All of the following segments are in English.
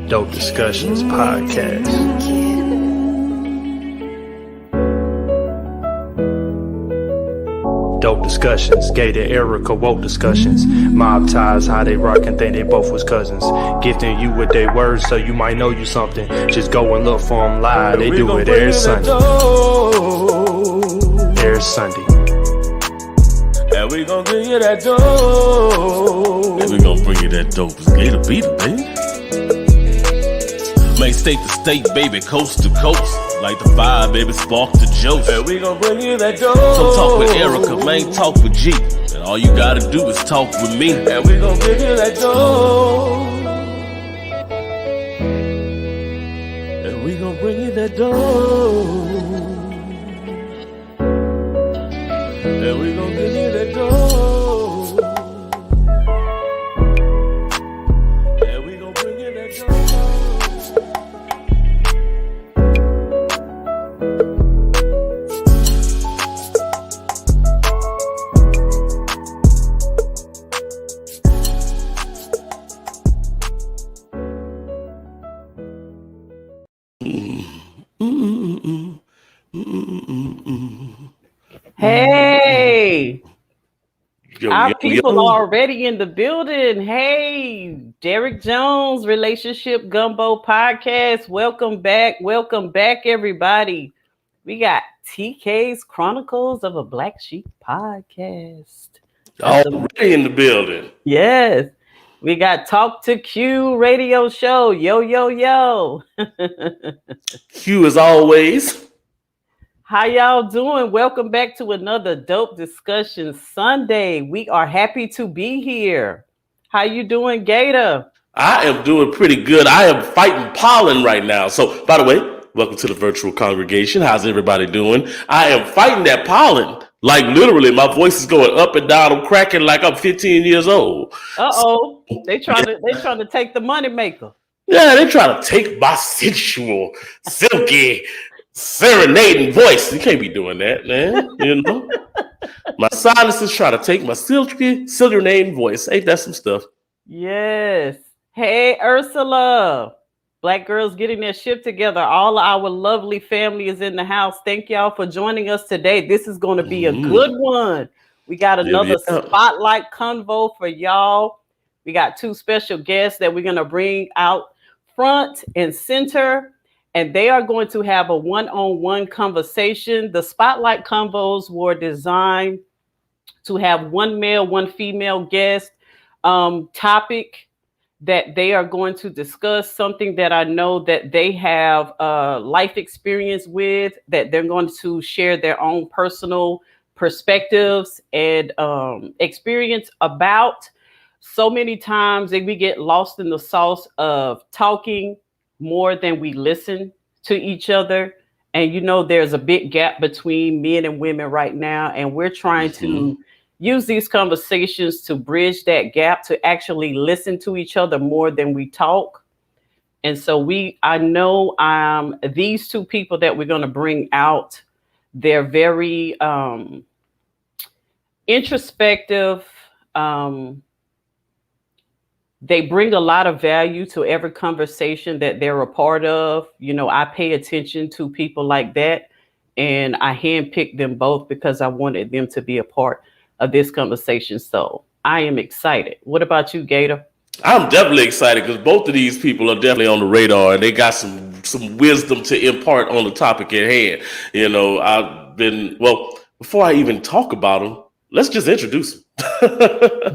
Dope Discussions Podcast. Dope discussions, Gator Erica woke discussions, mob ties, how they rock and think they both was cousins, gifting you with their words so you might know you something. Just go and look for them live. They do it every Sunday. Every Sunday. And we gon' bring you that dope. And we gon' bring you that dope. It's Gator beat it, baby. Main state to state, baby, coast to coast. Like the vibe, baby, spark the jokes. And we gon' bring you that dope. So talk with Erica, man, talk with G. And all you gotta do is talk with me. And we gon' bring you that dope. And we gon' bring you that dope. And we gon' bring you that dope. And we gon' bring you that dope. Hey, our people yo. are already in the building. Hey, Derek Jones, Relationship Gumbo Podcast. Welcome back, everybody. We got TK's Chronicles of a Black Sheep Podcast. Already in the building. Yes. We got Talk to Q radio show. Yo, yo, yo. Q as always. How y'all doing? Welcome back to another Dope Discussion Sunday. We are happy to be here. How you doing, Gator? I am doing pretty good. I am fighting pollen right now. So, by the way, welcome to the virtual congregation. How's everybody doing? I am fighting that pollen. Like literally, my voice is going up and down. I'm cracking like I'm 15 years old. Uh-oh. They trying to take the money maker. Yeah, they trying to take my sensual, silky, serenading voice. You can't be doing that, man. You know? My sinuses try to take my silky, serenading voice. Ain't that some stuff? Yes. Hey, Ursula. Black girls getting their shit together. All our lovely family is in the house. Thank y'all for joining us today. This is going to be a good one. We got another spotlight convo for y'all. We got two special guests that we're going to bring out front and center, and they are going to have a one-on-one conversation. The spotlight convos were designed to have one male, one female guest topic that they are going to discuss, something that I know that they have life experience with, that they're going to share their own personal perspectives and experience about. So many times that we get lost in the sauce of talking more than we listen to each other. And you know, there's a big gap between men and women right now. And we're trying to use these conversations to bridge that gap, to actually listen to each other more than we talk. And so I know these two people that we're going to bring out, they're very introspective. They bring a lot of value to every conversation that they're a part of. You know, I pay attention to people like that, and I handpicked them both because I wanted them to be a part of this conversation. So I am excited. What about you, Gator? I'm definitely excited because both of these people are definitely on the radar, and they got some wisdom to impart on the topic at hand. You know, before I even talk about them, let's just introduce them.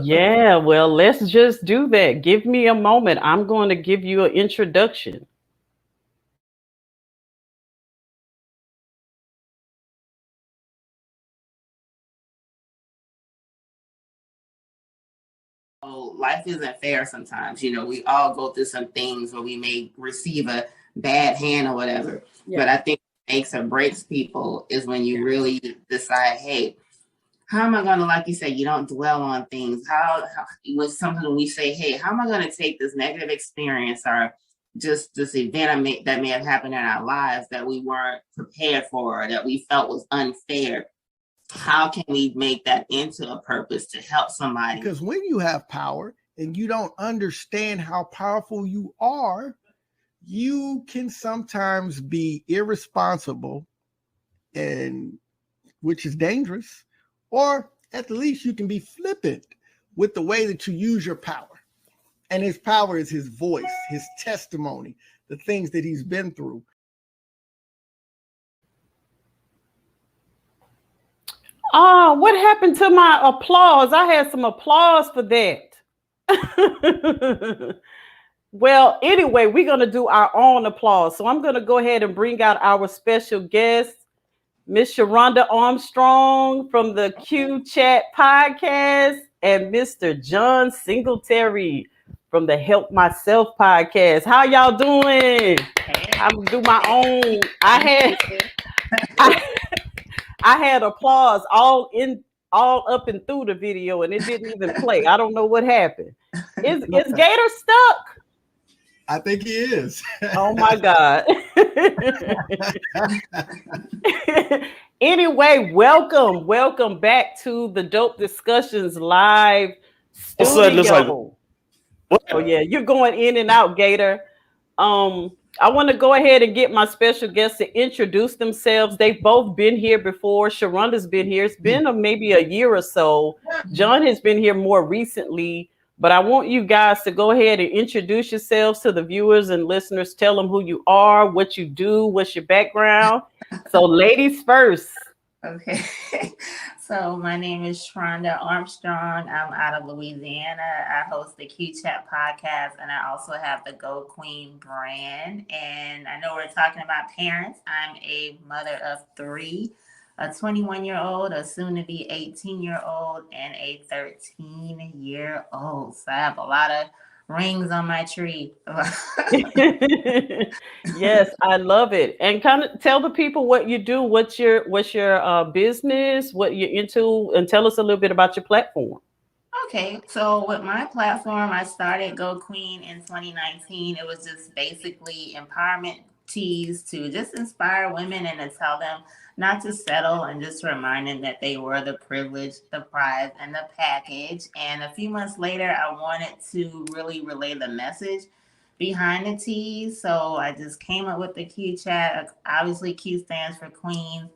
Yeah, well, let's just do that. Give me a moment. I'm going to give you an introduction. Life isn't fair sometimes. You know, we all go through some things where we may receive a bad hand or whatever. Yeah. But I think what makes or breaks people is when you really decide, hey, how am I going to, like you said, you don't dwell on things. How with something we say, hey, how am I going to take this negative experience or just this event that may have happened in our lives that we weren't prepared for, or that we felt was unfair? How can we make that into a purpose to help somebody? Because when you have power and you don't understand how powerful you are, you can sometimes be irresponsible, and which is dangerous, or at the least you can be flippant with the way that you use your power. And his power is his voice, his testimony, the things that he's been through. Oh, what happened to my applause? I had some applause for that. Well, anyway, we're going to do our own applause. So I'm going to go ahead and bring out our special guest, Miss Sharonda Armstrong from the Q Chat podcast, and Mr. John Singletary from the Help Myself podcast. How y'all doing? I'm going to do my own. I had applause all up and through the video, and it didn't even play. I don't know what happened. Is Gator stuck? I think he is. Oh my God. Anyway, welcome back to the Dope Discussions live studio. Oh yeah, you're going in and out, Gator. I want to go ahead and get my special guests to introduce themselves. They've both been here before. Sharonda's been here. It's been maybe a year or so. John has been here more recently, but I want you guys to go ahead and introduce yourselves to the viewers and listeners. Tell them who you are, what you do, what's your background. So ladies first. Okay. So my name is Sharonda Armstrong. I'm out of Louisiana. I host the Q Chat podcast, and I also have the Go Queen brand. And I know we're talking about parents. I'm a mother of 3, a 21-year-old, a soon-to-be 18-year-old, and a 13-year-old. So I have a lot of rings on my tree. Yes, I love it. And kind of tell the people what you do, what's your business, what you're into, and tell us a little bit about your platform. Okay, so with my platform, I started Go Queen in 2019. It was just basically empowerment teas to just inspire women and to tell them not to settle, and just remind them that they were the privilege, the prize, and the package. And a few months later, I wanted to really relay the message behind the teas. So I just came up with the Q Chat. Obviously, Q stands for Queen.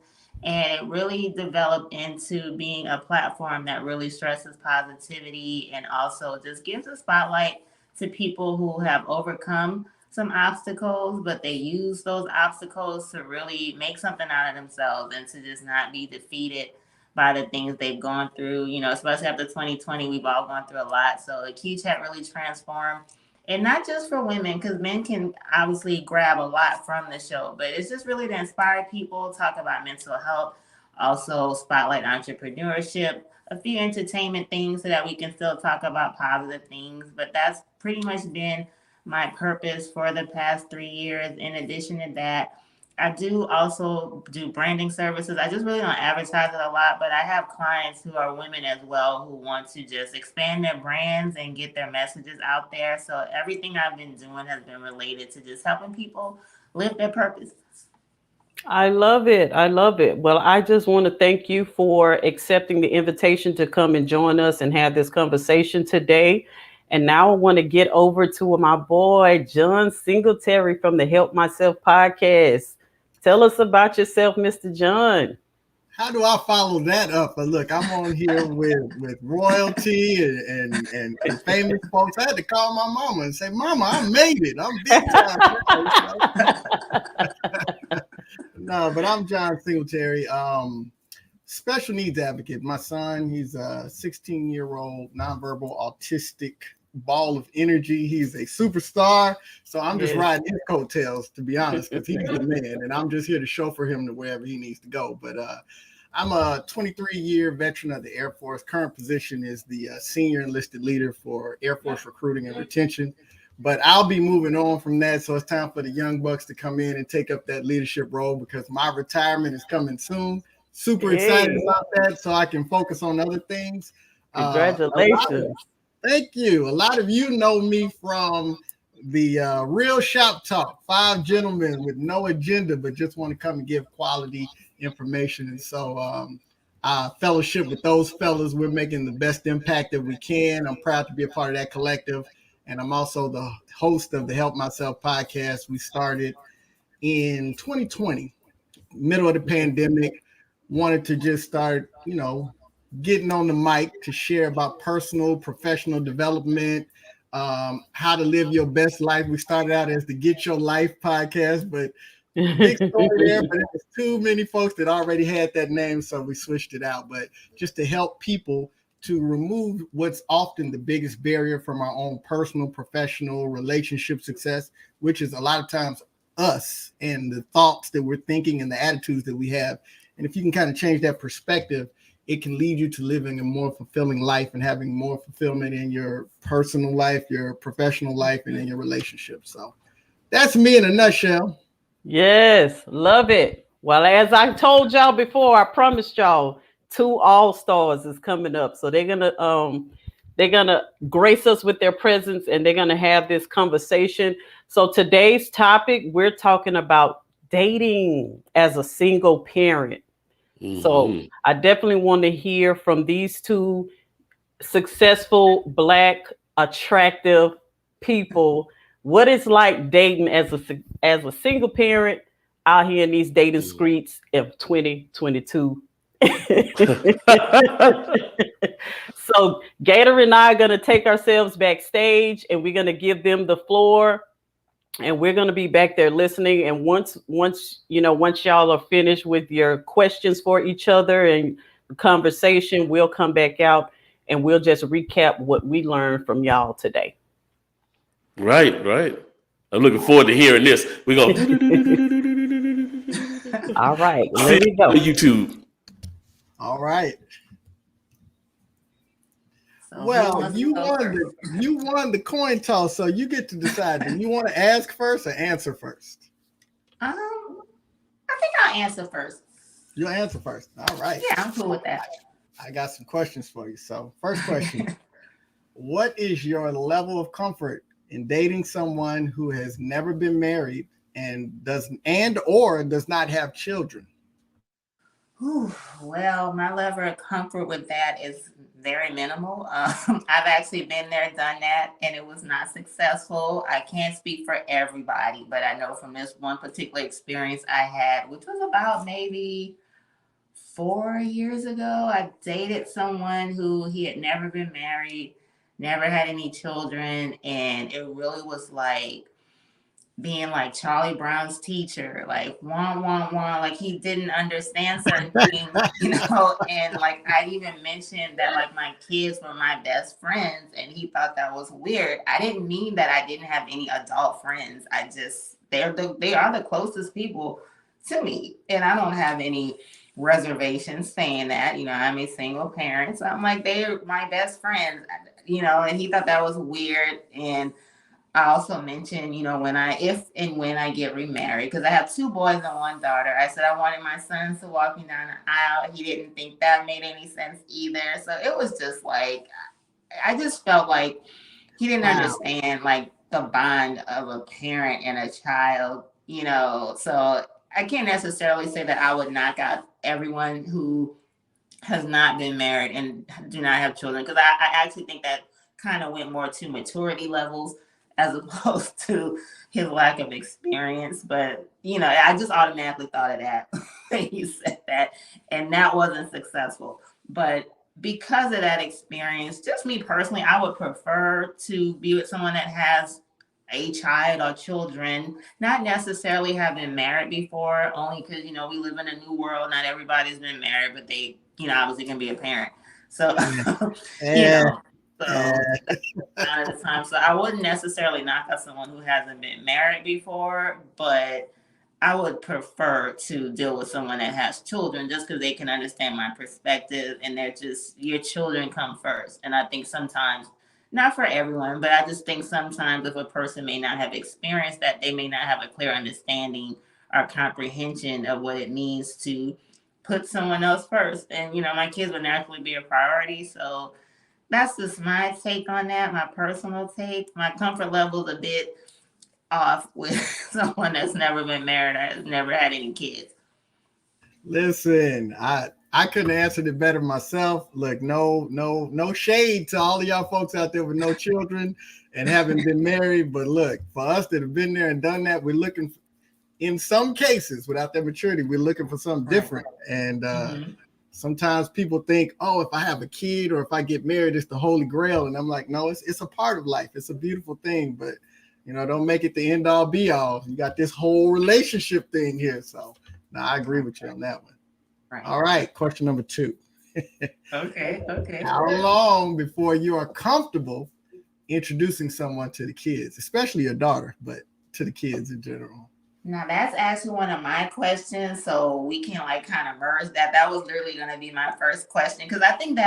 And it really developed into being a platform that really stresses positivity and also just gives a spotlight to people who have overcome some obstacles, but they use those obstacles to really make something out of themselves and to just not be defeated by the things they've gone through. You know, especially after 2020, we've all gone through a lot. So the Q Chat really transformed. And not just for women, because men can obviously grab a lot from the show, but it's just really to inspire people, talk about mental health, also spotlight entrepreneurship, a few entertainment things so that we can still talk about positive things. But that's pretty much been my purpose for the past 3 years. In addition to that, I do also do branding services. I just really don't advertise it a lot, but I have clients who are women as well who want to just expand their brands and get their messages out there. So everything I've been doing has been related to just helping people live their purpose. I love it. I love it. Well, I just want to thank you for accepting the invitation to come and join us and have this conversation today. And now I want to get over to my boy, John Singletary from the Help Myself podcast. Tell us about yourself, Mr. John. How do I follow that up? But look, I'm on here with royalty and famous folks. I had to call my mama and say, Mama, I made it. I'm big time. No, but I'm John Singletary, special needs advocate. My son, he's a 16-year-old nonverbal autistic ball of energy. He's a superstar. So I'm just riding his coattails, to be honest, because he's the man. And I'm just here to chauffeur him to wherever he needs to go. But I'm a 23-year veteran of the Air Force. Current position is the senior enlisted leader for Air Force recruiting and retention. But I'll be moving on from that. So it's time for the young bucks to come in and take up that leadership role because my retirement is coming soon. Super excited about that so I can focus on other things. Congratulations. Thank you. A lot of you know me from the Real Shop Talk, 5 gentlemen with no agenda, but just want to come and give quality information. And so fellowship with those fellas, we're making the best impact that we can. I'm proud to be a part of that collective. and I'm also the host of the Help Myself podcast. We started in 2020, middle of the pandemic. Wanted to just start, getting on the mic to share about personal, professional development, how to live your best life. We started out as the Get Your Life podcast, but big story there, but there's too many folks that already had that name, so we switched it out. But just to help people to remove what's often the biggest barrier from our own personal, professional, relationship success, which is a lot of times us and the thoughts that we're thinking and the attitudes that we have. And if you can kind of change that perspective, it can lead you to living a more fulfilling life and having more fulfillment in your personal life, your professional life, and in your relationship. So that's me in a nutshell. Yes, love it. Well, as I told y'all before, I promised y'all 2 all-stars is coming up. So they're gonna grace us with their presence, and they're gonna have this conversation. So today's topic, we're talking about dating as a single parent. So I definitely want to hear from these 2 successful, Black, attractive people what it's like dating as a single parent out here in these dating streets of 2022. So Gator and I are going to take ourselves backstage, and we're going to give them the floor, and we're going to be back there listening. And once y'all are finished with your questions for each other and the conversation, we'll come back out and we'll just recap what we learned from y'all today. Right. I'm looking forward to hearing this. We're going All right, there we go. YouTube. All right. So well, you won the coin toss, so you get to decide. Do you want to ask first or answer first? I think I'll answer first. You'll answer first. All right. Yeah, I'm cool with that. I got some questions for you. So, first question. What is your level of comfort in dating someone who has never been married and does not have children? Well, my level of comfort with that is very minimal. I've actually been there, done that, and it was not successful. I can't speak for everybody, but I know from this one particular experience I had, which was about maybe 4 years ago, I dated someone who he had never been married, never had any children, and it really was like being like Charlie Brown's teacher, like wah, wah, wah, like he didn't understand certain things, and like I even mentioned that like my kids were my best friends, and he thought that was weird. I didn't mean that I didn't have any adult friends. they are the closest people to me, and I don't have any reservations saying that. I'm a single parent, so I'm like, they're my best friends, and he thought that was weird. And I also mentioned, when I get remarried, because I have 2 boys and 1 daughter, I said I wanted my sons to walk me down the aisle. He didn't think that made any sense either. So it was just like, I just felt like he didn't understand like the bond of a parent and a child, so I can't necessarily say that I would knock out everyone who has not been married and do not have children, because I actually think that kind of went more to maturity levels as opposed to his lack of experience. But, I just automatically thought of that when you said that, and that wasn't successful. But because of that experience, just me personally, I would prefer to be with someone that has a child or children, not necessarily have been married before, only because, we live in a new world. Not everybody's been married, but they, obviously can be a parent. So, at the time. So I wouldn't necessarily knock out someone who hasn't been married before, but I would prefer to deal with someone that has children, just because they can understand my perspective, and your children come first. And I think sometimes, not for everyone, but I just think sometimes if a person may not have experienced that, they may not have a clear understanding or comprehension of what it means to put someone else first. And, my kids would naturally be a priority. So that's just my take on that, my personal take. My comfort level is a bit off with someone that's never been married or has never had any kids. Listen, I couldn't have answered it better myself. Look, no shade to all of y'all folks out there with no children and haven't been married. But look, for us that have been there and done that, we're looking, in some cases, without that maturity, we're looking for something different. And sometimes people think, oh, if I have a kid or if I get married, it's the holy grail. And I'm like, no, it's a part of life. It's a beautiful thing, but don't make it the end all be all. You got this whole relationship thing here. So I agree with you on that one. Right. All right. Question number 2. Okay. How long before you are comfortable introducing someone to the kids, especially your daughter, but to the kids in general? Now that's actually one of my questions, so we can kind of merge that. That was literally going to be my first question, because I think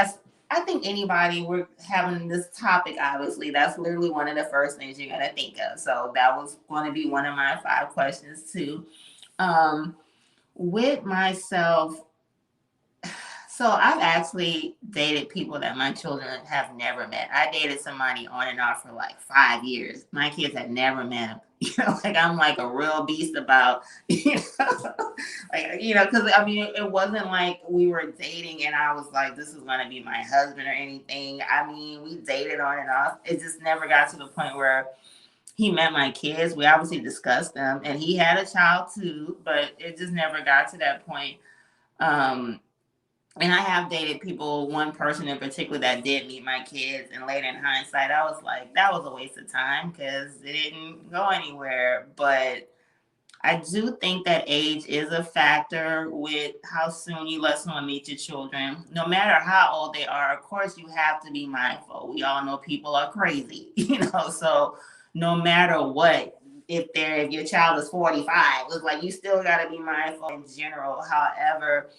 anybody, we're having this topic, obviously, that's literally one of the first things you're going to think of. So that was going to be one of my 5 questions too. With myself, so I've actually dated people that my children have never met. I dated somebody on and off for 5 years. My kids had never met him. I'm like a real beast about, because it wasn't like we were dating and I was like, this is going to be my husband or anything. We dated on and off. It just never got to the point where he met my kids. We obviously discussed them, and he had a child too, but it just never got to that point. And I have dated people, one person in particular that did meet my kids, and later in hindsight, I was like, that was a waste of time because it didn't go anywhere. But I do think that age is a factor with how soon you let someone meet your children. No matter how old they are, of course, you have to be mindful. We all know people are crazy, so no matter what, if your child is 45, it's like you still got to be mindful in general. However,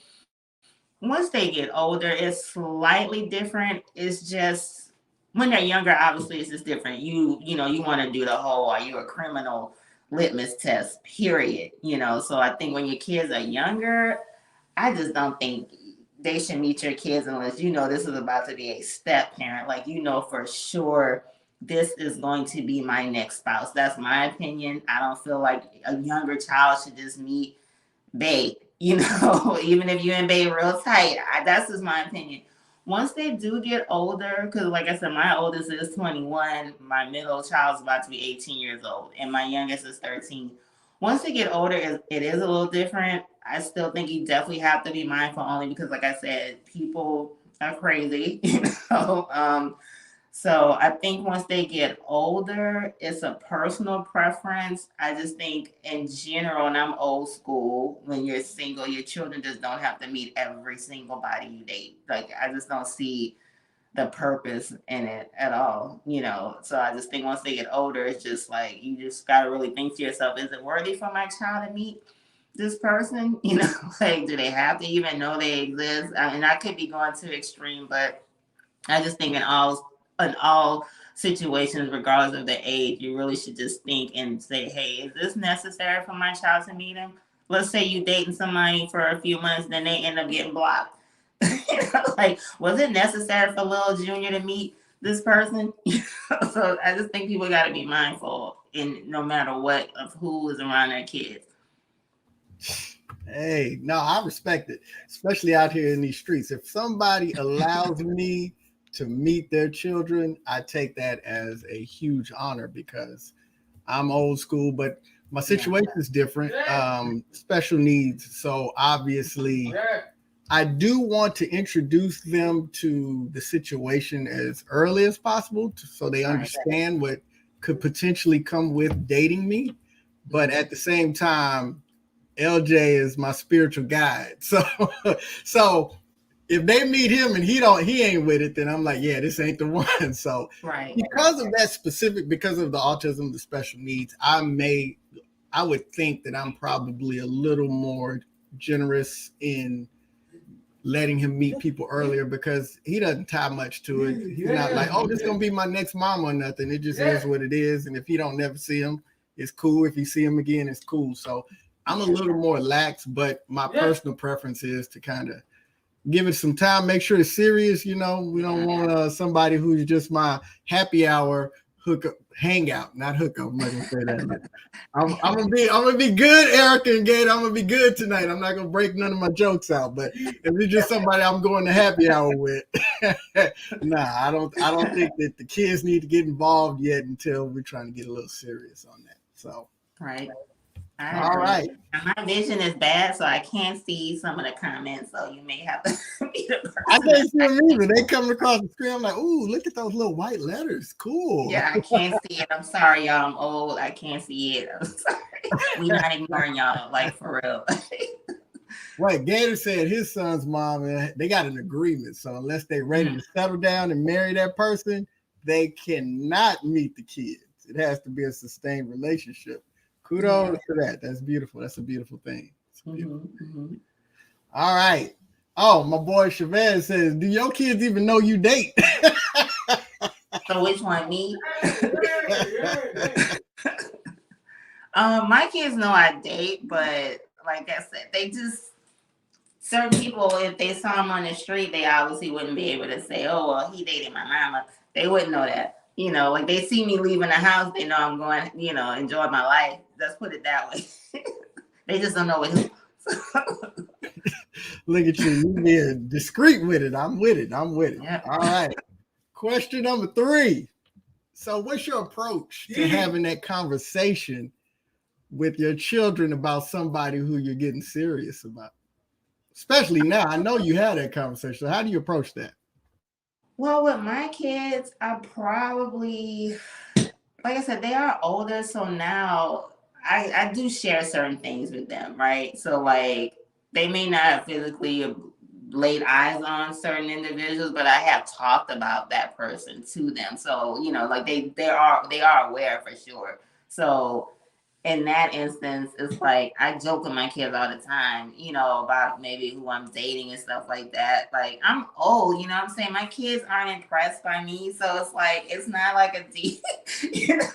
once they get older, it's slightly different. It's just when they're younger, obviously it's just different. You want to do the whole, are you a criminal litmus test, period. So I think when your kids are younger, I just don't think they should meet your kids unless this is about to be a step parent. For sure this is going to be my next spouse. That's my opinion. I don't feel like a younger child should just meet babe. Even if you're in bed real tight, that's just my opinion. Once they do get older, because like I said, my oldest is 21, my middle child's about to be 18 years old, and my youngest is 13. Once they get older, it is a little different. I still think you definitely have to be mindful, only because, like I said, people are crazy, So I think once they get older, it's a personal preference. I just think in general, and I'm old school, when you're single, your children just don't have to meet every single body you date. I just don't see the purpose in it at all, So I just think once they get older, it's just you just got to really think to yourself, is it worthy for my child to meet this person? Do they have to even know they exist? And I could be going too extreme, but I just think in all situations, regardless of the age, you really should just think and say, hey, is this necessary for my child to meet him? Let's say you dating somebody for a few months, then they end up getting blocked. Was it necessary for little Junior to meet this person? So I just think people got to be mindful, no matter what, of who is around their kids. Hey, no, I respect it, especially out here in these streets. If somebody allows me to meet their children, I take that as a huge honor because I'm old school, but my situation is different, special needs. So obviously I do want to introduce them to the situation as early as possible so they understand what could potentially come with dating me. But at the same time, LJ is my spiritual guide. So if they meet him and he ain't with it, then I'm like, yeah, this ain't the one. So because of that because of the autism, the special needs, I would think that I'm probably a little more generous in letting him meet people earlier because he doesn't tie much to it. He's not like, oh, this is going to be my next mom or nothing. It just is what it is. And if you don't never see him, it's cool. If you see him again, it's cool. So I'm a little more lax, but my personal preference is to kind of give it some time, make sure it's serious. We don't want somebody who's just my happy hour hook up, hang out, not hook up. I'm not gonna say that. I'm gonna be good, Erica and Gator. I'm gonna be good tonight. I'm not gonna break none of my jokes out. But if it's just somebody I'm going to happy hour with, nah, I don't think that the kids need to get involved yet until we're trying to get a little serious on that. So Right. All right. My vision is bad, so I can't see some of the comments. So you may have to be the person. I can't see them either. They coming across the screen. I'm like, ooh, look at those little white letters. Cool. Yeah, I can't see it. I'm sorry, y'all. I'm old. I can't see it. I'm sorry. We're not ignoring y'all, like for real. Wait, Gator said his son's mom, they got an agreement. So unless they're ready to settle down and marry that person, they cannot meet the kids. It has to be a sustained relationship. Kudos to that. That's beautiful. That's a beautiful thing. Beautiful. All right. Oh, my boy Chavez says, do your kids even know you date? So which one, me? My kids know I date, but like I said, they just, certain people, if they saw them on the street, they obviously wouldn't be able to say, oh, well, he dated my mama. They wouldn't know that. You know, like they see me leaving the house, they know I'm going, you know, enjoy my life. Let's put it that way. They just don't know what it is. Look at you. You being discreet with it. I'm with it. Yep. All right. Question number 3. So what's your approach to having that conversation with your children about somebody who you're getting serious about? Especially now. I know you had that conversation. So how do you approach that? Well, with my kids, I probably, like I said, they are older. So now I do share certain things with them, right? So like they may not have physically laid eyes on certain individuals, but I have talked about that person to them. So, you know, like they are aware for sure. So in that instance, it's like I joke with my kids all the time, you know, about maybe who I'm dating and stuff like that. Like I'm old, you know what I'm saying? My kids aren't impressed by me. So it's like, it's not like a deep, you know,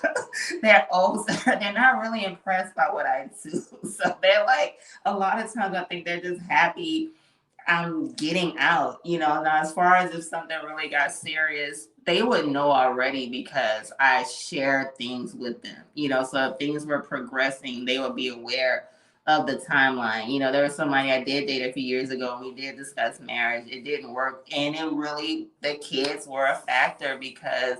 they're old. So they're not really impressed by what I do. So they're like, a lot of times I think they're just happy I'm getting out, you know. Now, as far as if something really got serious, they would know already because I shared things with them, you know. So if things were progressing, they would be aware of the timeline. You know, there was somebody I did date a few years ago, and we did discuss marriage. It didn't work, and it really, the kids were a factor because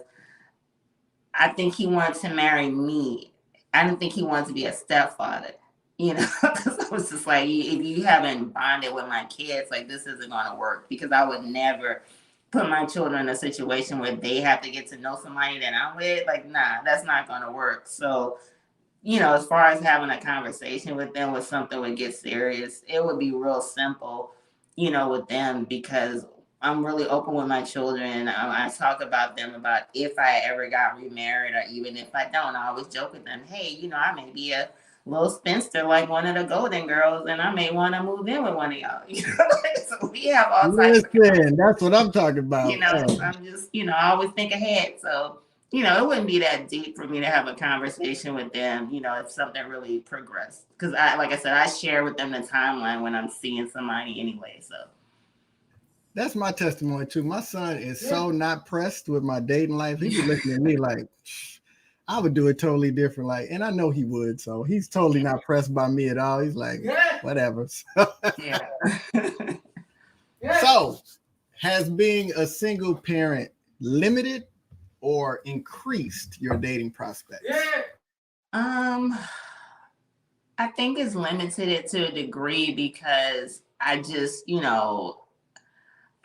I think he wanted to marry me. I didn't think he wanted to be a stepfather. You know, because I was just like, if you haven't bonded with my kids, like this isn't going to work, because I would never put my children in a situation where they have to get to know somebody that I'm with. Like, nah, that's not going to work. So, you know, as far as having a conversation with them with something would get serious, it would be real simple, you know, with them, because I'm really open with my children. I talk about them about if I ever got remarried, or even if I don't, I always joke with them, hey, you know, I may be a little spinster like one of the Golden Girls, and I may want to move in with one of y'all. You know, so we have all types of, that's what I'm talking about. you know, I'm just, you know, I always think ahead. So, you know, it wouldn't be that deep for me to have a conversation with them, you know, if something really progressed. Because like I said, I share with them the timeline when I'm seeing somebody anyway. So that's my testimony too. My son is so not pressed with my dating life. He be looking at me like, I would do it totally different. Like, and I know he would. So he's totally not pressed by me at all. He's like, whatever. So has being a single parent limited or increased your dating prospects? I think it's limited it to a degree, because I just, you know,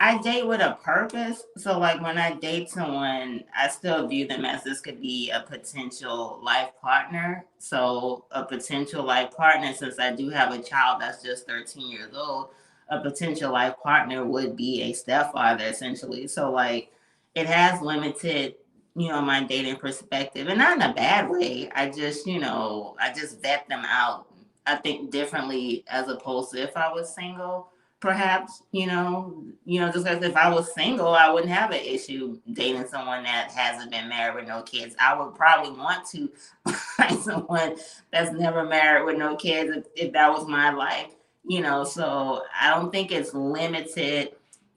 I date with a purpose. So like when I date someone, I still view them as this could be a potential life partner. So a potential life partner, since I do have a child that's just 13 years old, a potential life partner would be a stepfather essentially. So like it has limited, you know, my dating perspective, and not in a bad way. I just, you know, I just vet them out, I think, differently as opposed to if I was single. Perhaps, you know, just because if I was single, I wouldn't have an issue dating someone that hasn't been married with no kids. I would probably want to find someone that's never married with no kids if that was my life, you know. So I don't think it's limited,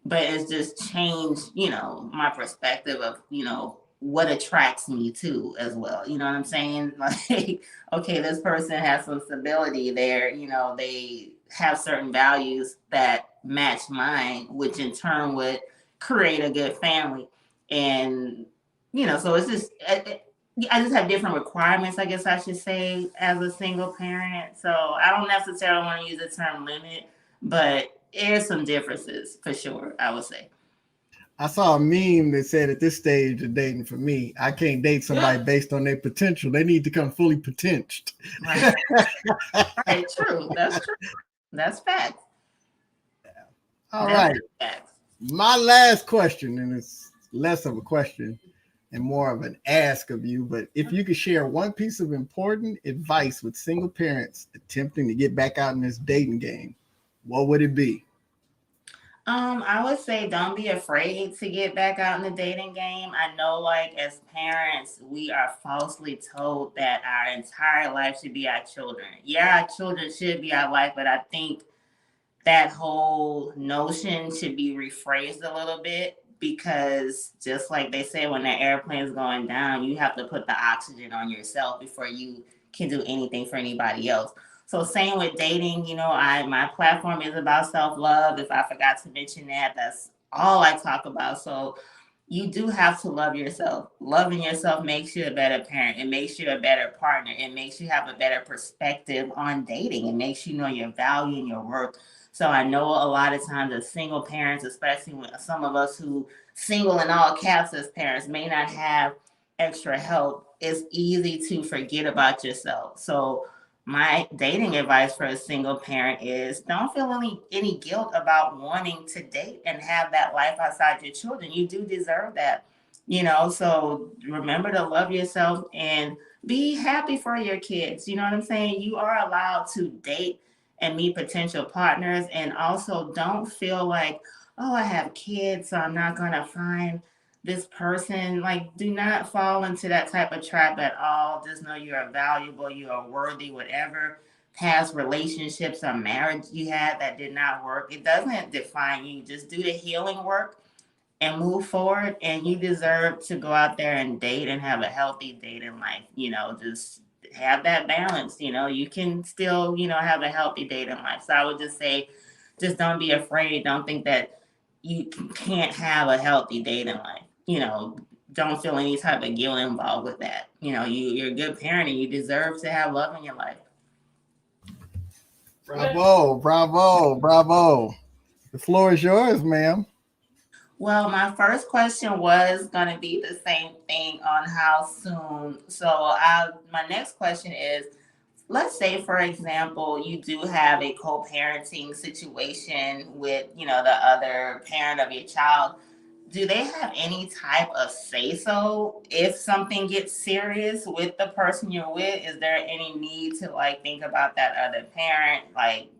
but it's just changed, you know, my perspective of, you know, what attracts me too as well. You know what I'm saying? Like, okay, this person has some stability there. You know, they have certain values that match mine, which in turn would create a good family. And, you know, so it's just, I just have different requirements, I guess I should say, as a single parent. So I don't necessarily want to use the term limit, but there's some differences for sure, I would say. I saw a meme that said at this stage of dating for me, I can't date somebody based on their potential. They need to come fully potential. Right. Right, true. That's true. That's fact. All That's right. fact. My last question, and it's less of a question and more of an ask of you, but if you could share one piece of important advice with single parents attempting to get back out in this dating game, what would it be? I would say don't be afraid to get back out in the dating game. I know, like, as parents, we are falsely told that our entire life should be our children. Yeah, our children should be our life, but I think that whole notion should be rephrased a little bit, because just like they say, when the airplane is going down, you have to put the oxygen on yourself before you can do anything for anybody else. So same with dating, you know, my platform is about self-love. If I forgot to mention that, that's all I talk about. So you do have to love yourself. Loving yourself makes you a better parent. It makes you a better partner. It makes you have a better perspective on dating. It makes you know your value and your worth. So I know a lot of times as single parents, especially with some of us who single in all caps as parents may not have extra help, it's easy to forget about yourself. So my dating advice for a single parent is don't feel any guilt about wanting to date and have that life outside your children. You do deserve that, you know. So remember to love yourself and be happy for your kids. You know what I'm saying? You are allowed to date and meet potential partners, and also don't feel like, oh, I have kids, so I'm not gonna find this person. Like, do not fall into that type of trap at all. Just know you are valuable, you are worthy. Whatever past relationships or marriage you had that did not work, it doesn't define you. Just do the healing work and move forward, and you deserve to go out there and date and have a healthy dating life. You know, just have that balance. You know, you can still, you know, have a healthy dating life. So I would just say, just don't be afraid. Don't think that you can't have a healthy dating life. You know, don't feel any type of guilt involved with that. You know, you're a good parent and you deserve to have love in your life. Bravo, bravo, bravo. The floor is yours, ma'am. Well, my first question was going to be the same thing on how soon. So my next question is, let's say, for example, you do have a co-parenting situation with, you know, the other parent of your child. Do they have any type of say-so if something gets serious with the person you're with? Is there any need to, like, think about that other parent? Like,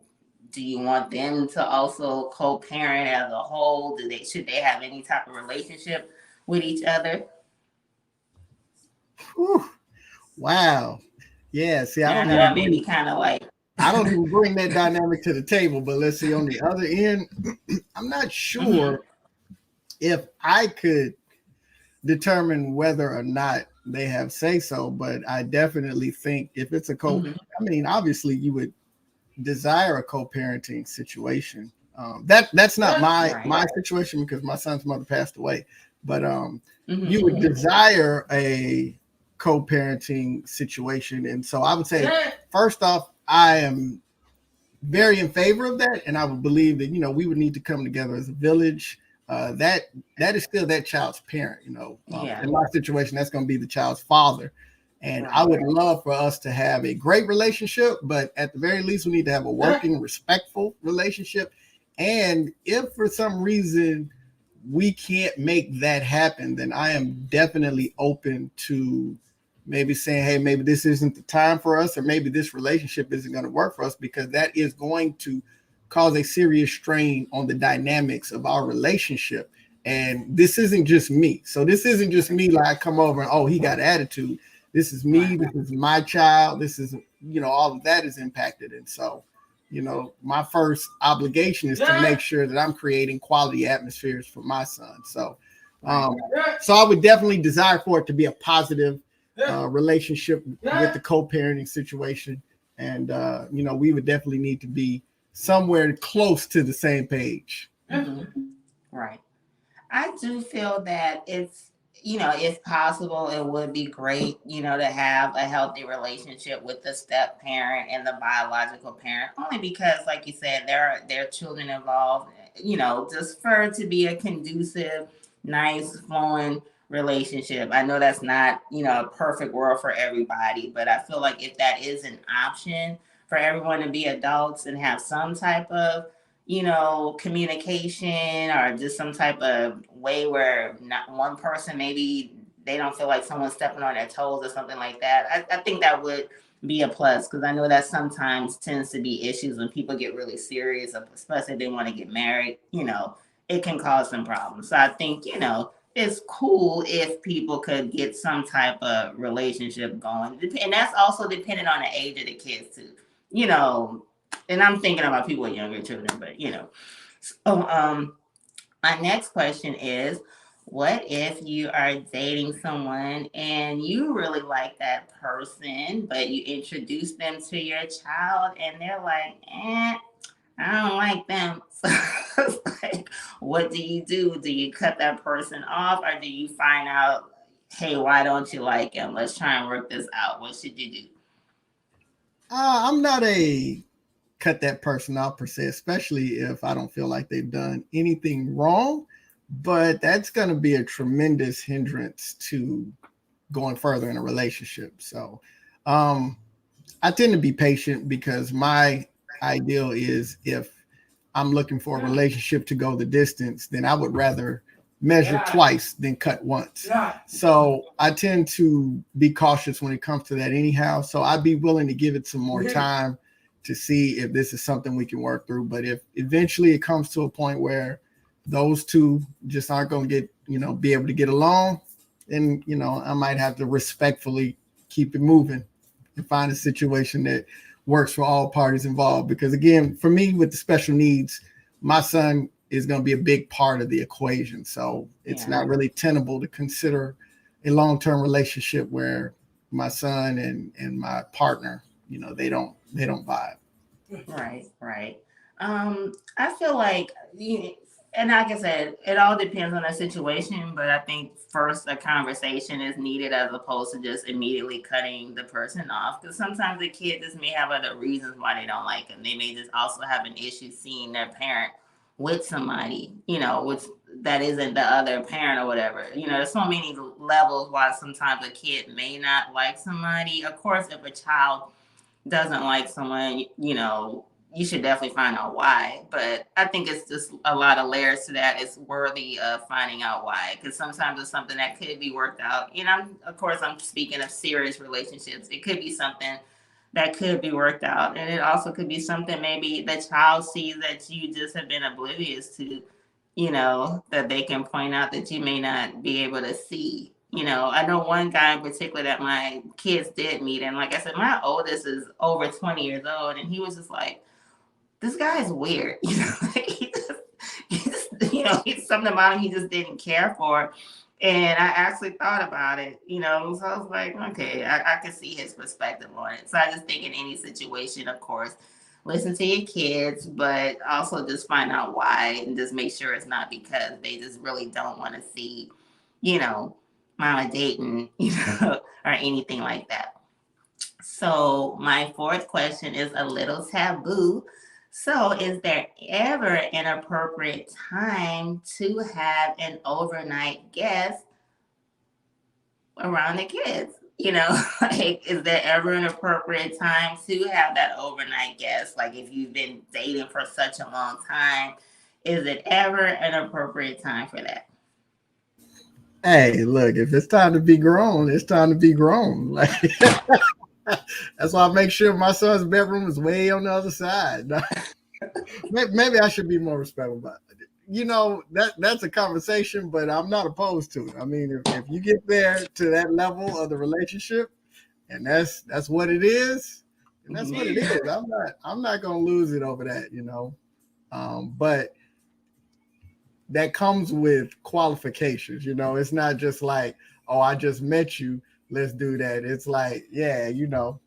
do you want them to also co-parent as a whole? Should they have any type of relationship with each other? Whew. Wow. Yeah. See, I know that may be kind of like, I don't even bring that dynamic to the table, but let's see on the other end, I'm not sure if I could determine whether or not they have say so, but I definitely think if it's a I mean, obviously you would desire a co-parenting situation. That's not my situation because my son's mother passed away, but you would desire a co-parenting situation. And so I would say, first off, I am very in favor of that, and I would believe that, you know, we would need to come together as a village. That is still that child's parent, you know. In my situation, that's going to be the child's father. And I would love for us to have a great relationship, but at the very least, we need to have a working, respectful relationship. And if for some reason we can't make that happen, then I am definitely open to maybe saying, hey, maybe this isn't the time for us, or maybe this relationship isn't going to work for us, because that is going to cause a serious strain on the dynamics of our relationship. And this isn't just me. So this isn't just me like I come over and, oh, he got attitude. This is me. This is my child. This is, you know, all of that is impacted. And so, you know, my first obligation is to make sure that I'm creating quality atmospheres for my son. So So I would definitely desire for it to be a positive relationship with the co-parenting situation. And, we would definitely need to be somewhere close to the same page. Mm-hmm. Right. I do feel that it's, if possible, it would be great, to have a healthy relationship with the step parent and the biological parent, only because, like you said, there are children involved, just for it to be a conducive, nice, flowing relationship. I know that's not, a perfect world for everybody, but I feel like if that is an option for everyone to be adults and have some type of communication or just some type of way where not one person, maybe they don't feel like someone's stepping on their toes or something like that. I think that would be a plus, because I know that sometimes tends to be issues when people get really serious, especially if they want to get married, it can cause some problems. So I think, it's cool if people could get some type of relationship going. And that's also dependent on the age of the kids too. And I'm thinking about people with younger children, but So, my next question is, what if you are dating someone and you really like that person, but you introduce them to your child and they're like, I don't like them. So it's like, what do you do? Do you cut that person off, or do you find out, hey, why don't you like him? Let's try and work this out. What should you do? I'm not a cut that person off per se, especially if I don't feel like they've done anything wrong. But that's going to be a tremendous hindrance to going further in a relationship. So I tend to be patient, because my ideal is, if I'm looking for a relationship to go the distance, then I would rather measure twice than cut once. So I tend to be cautious when it comes to that anyhow. So I'd be willing to give it some more time to see if this is something we can work through. But if eventually it comes to a point where those two just aren't going to get, be able to get along, then, I might have to respectfully keep it moving and find a situation that works for all parties involved. Because again, for me with the special needs, my son is going to be a big part of the equation. So it's not really tenable to consider a long-term relationship where my son and my partner, they don't vibe. Right. I feel like, and like I said, it all depends on the situation, but I think first a conversation is needed as opposed to just immediately cutting the person off. Because sometimes the kid just may have other reasons why they don't like them. They may just also have an issue seeing their parent with somebody, with that isn't the other parent or whatever. There's so many levels why sometimes a kid may not like somebody. Of course, if a child doesn't like someone, you should definitely find out why. But I think it's just a lot of layers to that. It's worthy of finding out why, because sometimes it's something that could be worked out. I'm speaking of serious relationships. It could be something that could be worked out, and it also could be something maybe the child sees that you just have been oblivious to, that they can point out that you may not be able to see. I know one guy in particular that my kids did meet, and like I said, my oldest is over 20 years old, and he was just like, this guy is weird. He just he's something about him he just didn't care for. And I actually thought about it, so I was like, okay, I can see his perspective on it. So I just think in any situation, of course, listen to your kids, but also just find out why, and just make sure it's not because they just really don't want to see, mama dating, or anything like that. So my fourth question is a little taboo. So is there ever an appropriate time to have an overnight guest around the kids? Like, is there ever an appropriate time to have that overnight guest? Like, if you've been dating for such a long time, is it ever an appropriate time for that? Hey, look, if it's time to be grown, it's time to be grown. Like, that's why I make sure my son's bedroom is way on the other side. Maybe I should be more respectful about it. That's a conversation, but I'm not opposed to it. I mean, if you get there to that level of the relationship, and that's what it is, and that's what it is. I'm not gonna lose it over that, but that comes with qualifications. It's not just like, oh, I just met you, let's do that. It's like, yeah, and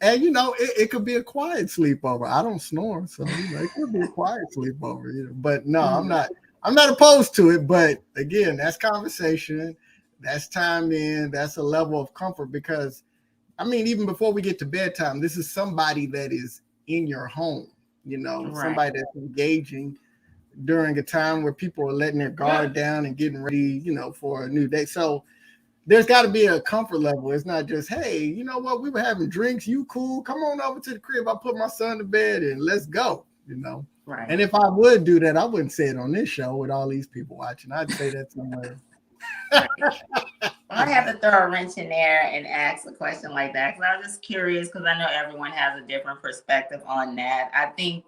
it could be a quiet sleepover. I don't snore, so it could be a quiet sleepover. But no, I'm not opposed to it. But again, that's conversation, that's time in, that's a level of comfort. Because I mean, even before we get to bedtime, this is somebody that is in your home. Somebody that's engaging during a time where people are letting their guard down and getting ready, for a new day. So there's got to be a comfort level. It's not just, hey, you know what? We were having drinks. You cool? Come on over to the crib. I put my son to bed and let's go. Right. And if I would do that, I wouldn't say it on this show with all these people watching. I'd say that somewhere. I have to throw a wrench in there and ask a question like that because I was just curious because I know everyone has a different perspective on that. I think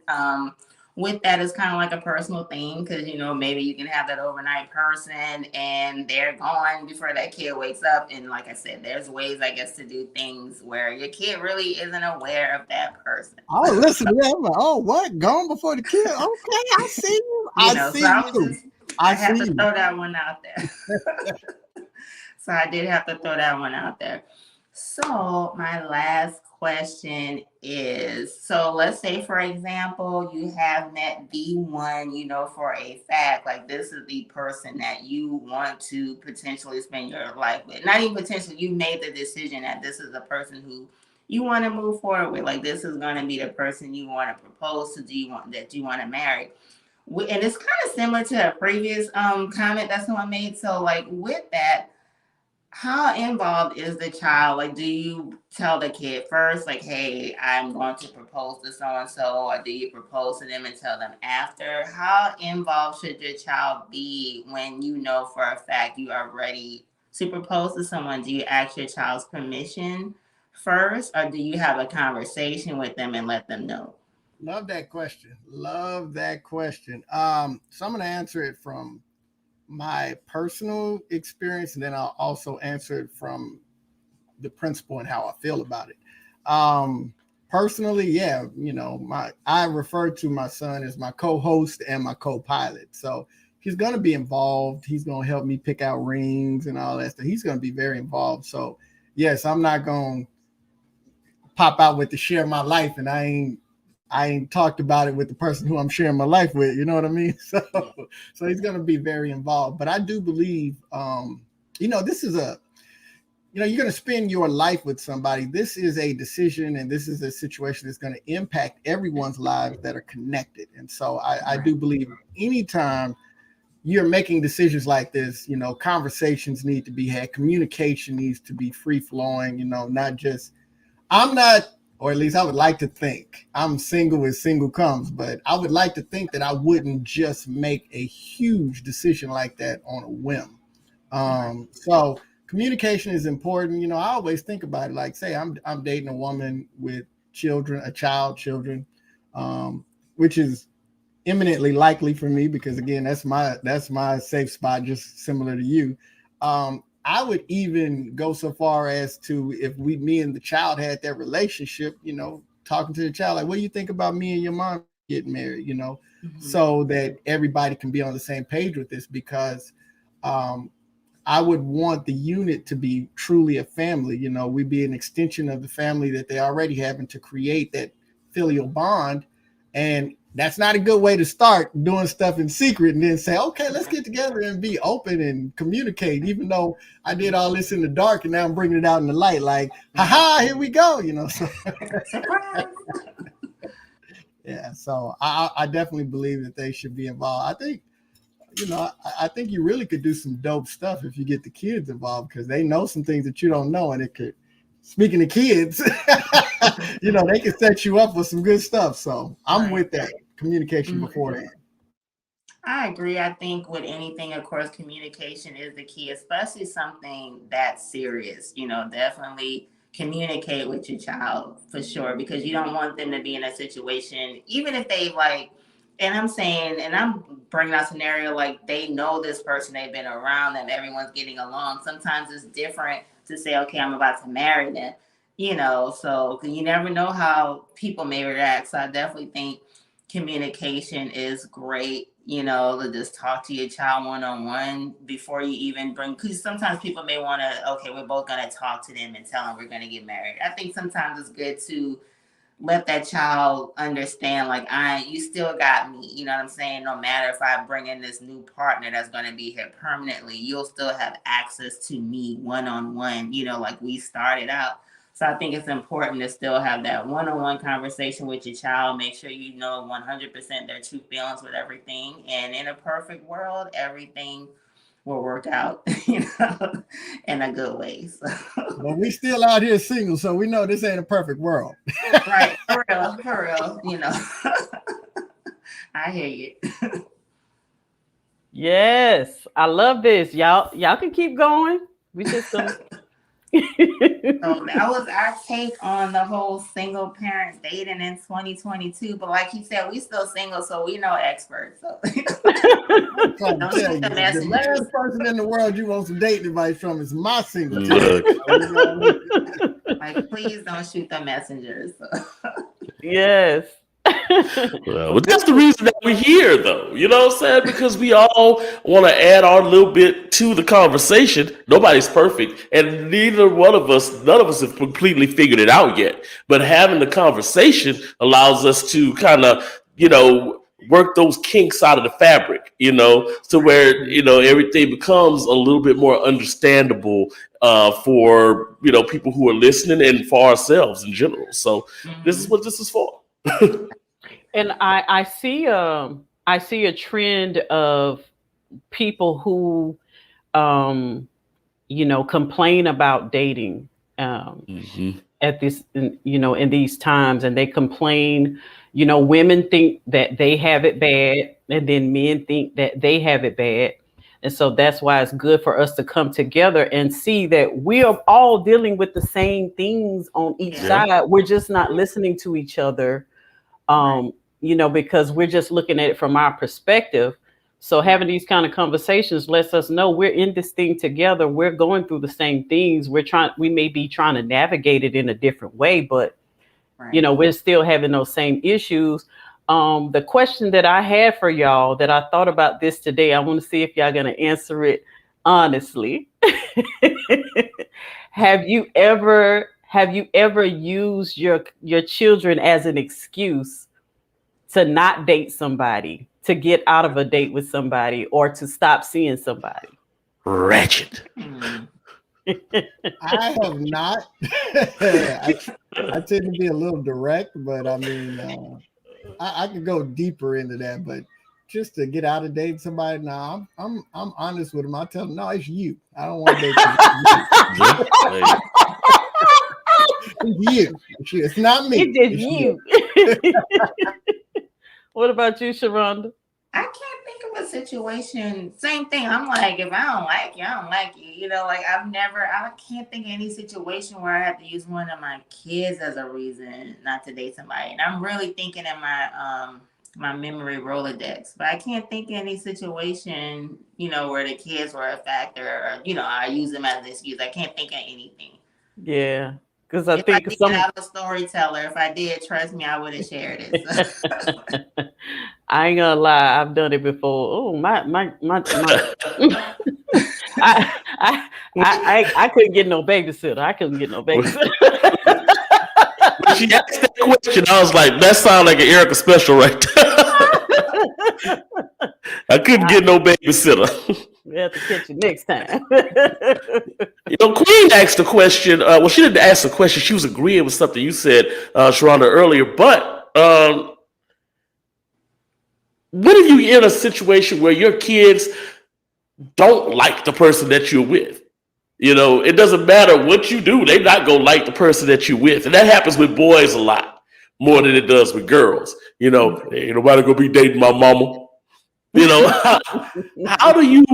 with that, it's kind of like a personal thing because, maybe you can have that overnight person and they're gone before that kid wakes up. And like I said, there's ways, I guess, to do things where your kid really isn't aware of that person. Oh, listen to that. I'm like, oh, what? Gone before the kid? Okay, I see you. I have to throw that one out there. So I did have to throw that one out there. So my last question is, so let's say, for example, you have met the one, for a fact, like this is the person that you want to potentially spend your life with. Not even potentially, you made the decision that this is the person who you want to move forward with. Like this is going to be the person you want to propose to, you want to marry. And it's kind of similar to a previous comment that someone made. So like with that, how involved is the child? Like, do you tell the kid first, like, hey, I'm going to propose to so-and-so, or do you propose to them and tell them after? How involved should your child be when you know for a fact you are ready to propose to someone? Do you ask your child's permission first, or do you have a conversation with them and let them know? Love that question. So I'm going to answer it from my personal experience, and then I'll also answer it from the principle and how I feel about it. Personally, yeah, I refer to my son as my co-host and my co-pilot. So he's going to be involved. He's going to help me pick out rings and all that stuff. He's going to be very involved. So yes, I'm not going to pop out with the share my life, and I ain't talked about it with the person who I'm sharing my life with. You know what I mean? So he's going to be very involved. But I do believe, this is you're going to spend your life with somebody. This is a decision, and this is a situation that's going to impact everyone's lives that are connected. And so I do believe anytime you're making decisions like this, conversations need to be had. Communication needs to be free flowing, not just, or at least I would like to think I'm single as single comes, but I would like to think that I wouldn't just make a huge decision like that on a whim. So communication is important. I always think about it like, say I'm dating a woman with children, which is eminently likely for me because again, that's my safe spot, just similar to you. I would even go so far as to, if me and the child had that relationship, talking to the child, like, what do you think about me and your mom getting married, so that everybody can be on the same page with this, because I would want the unit to be truly a family. We'd be an extension of the family that they already have, and to create that filial bond. And that's not a good way to start doing stuff in secret and then say, okay, let's get together and be open and communicate, even though I did all this in the dark and now I'm bringing it out in the light, like, haha, here we go, So. Yeah, so I definitely believe that they should be involved. I think, I think you really could do some dope stuff if you get the kids involved, because they know some things that you don't know, and it could, speaking of kids, they can set you up with some good stuff. So I'm with that communication beforehand. I agree. I think with anything, of course, communication is the key, especially something that serious. Definitely communicate with your child for sure, because you don't want them to be in a situation, even if they and I'm bringing out a scenario like they know this person, they've been around them, everyone's getting along. Sometimes it's different to say, okay, I'm about to marry them, so you never know how people may react. So I definitely think communication is great to just talk to your child one-on-one before you even bring, because sometimes people may want to, okay, we're both going to talk to them and tell them we're going to get married. I think sometimes it's good to let that child understand, like, you still got me, you know what I'm saying? No matter if I bring in this new partner that's going to be here permanently, you'll still have access to me one-on-one, like we started out. So I think it's important to still have that one-on-one conversation with your child. Make sure you know 100% their true feelings with everything. And in a perfect world, everything will work out, in a good way. So. But we still out here single, so we know this ain't a perfect world. Right, for real, I hear you. Yes, I love this. Y'all can keep going. We just gonna So that was our take on the whole single parents dating in 2022. But like you said, we still single, so we know experts. So I'm trying to Don't tell shoot you, the the messengers. last person in the world you want some date advice from is my single. Look. like, please don't shoot the messengers. yes. Well, but that's the reason that we're here, though. You know what I'm saying? Because we all want to add our little bit to the conversation. Nobody's perfect, and none of us have completely figured it out yet. But having the conversation allows us to kind of, work those kinks out of the fabric, to where, everything becomes a little bit more understandable for, people who are listening and for ourselves in general. So this is what this is for. And I see a trend of people who complain about dating at this in these times, and they complain, women think that they have it bad, and then men think that they have it bad. And so that's why it's good for us to come together and see that we are all dealing with the same things on each side. We're just not listening to each other, because we're just looking at it from our perspective. So having these kind of conversations lets us know we're in this thing together. We're going through the same things. We may be trying to navigate it in a different way, but we're still having those same issues. The question that I had for y'all, that I thought about this today, I want to see if y'all gonna answer it honestly. Have you ever used your children as an excuse to not date somebody, to get out of a date with somebody, or to stop seeing somebody? Ratchet. I have not. I tend to be a little direct, but I mean, I could go deeper into that. But just to get out of dating somebody, now I'm honest with them. I tell them, no, it's you. I don't want to date you. It's you. It's not me. It's you. What about you, Sharonda? I can't think of a situation. Same thing. I'm like, if I don't like you, I don't like you. I can't think of any situation where I have to use one of my kids as a reason not to date somebody. And I'm really thinking in my my memory Rolodex, but I can't think of any situation, where the kids were a factor, or I use them as an excuse. I can't think of anything. Yeah. Because I think I'm a storyteller. If I did, trust me, I would have shared it. So. I ain't gonna lie, I've done it before. Oh, my I couldn't get no babysitter. When she asked that question, I was like, that sounds like an Erica special right there. I couldn't get no babysitter. We have to catch you next time. Queen asked the question. Well, she didn't ask the question. She was agreeing with something you said, Sharonda, earlier. But what if you're in a situation where your kids don't like the person that you're with? It doesn't matter what you do. They're not going to like the person that you're with. And that happens with boys a lot more than it does with girls. Ain't nobody going to be dating my mama. How do you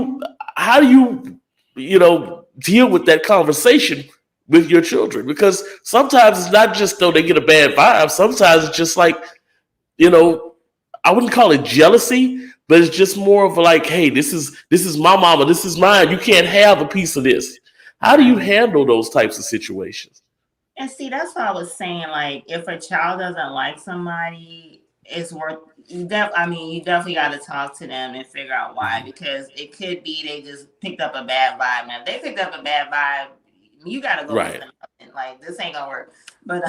deal with that conversation with your children? Because sometimes it's not just though they get a bad vibe. Sometimes it's just like, I wouldn't call it jealousy, but it's just more of like, hey, this is my mama, this is mine. You can't have a piece of this. How do you handle those types of situations? And see, that's what I was saying. Like, if a child doesn't like somebody, it's worth you definitely got to talk to them and figure out why, because it could be they just picked up a bad vibe. Now if they picked up a bad vibe, you got to go with them. Like, this ain't gonna work. But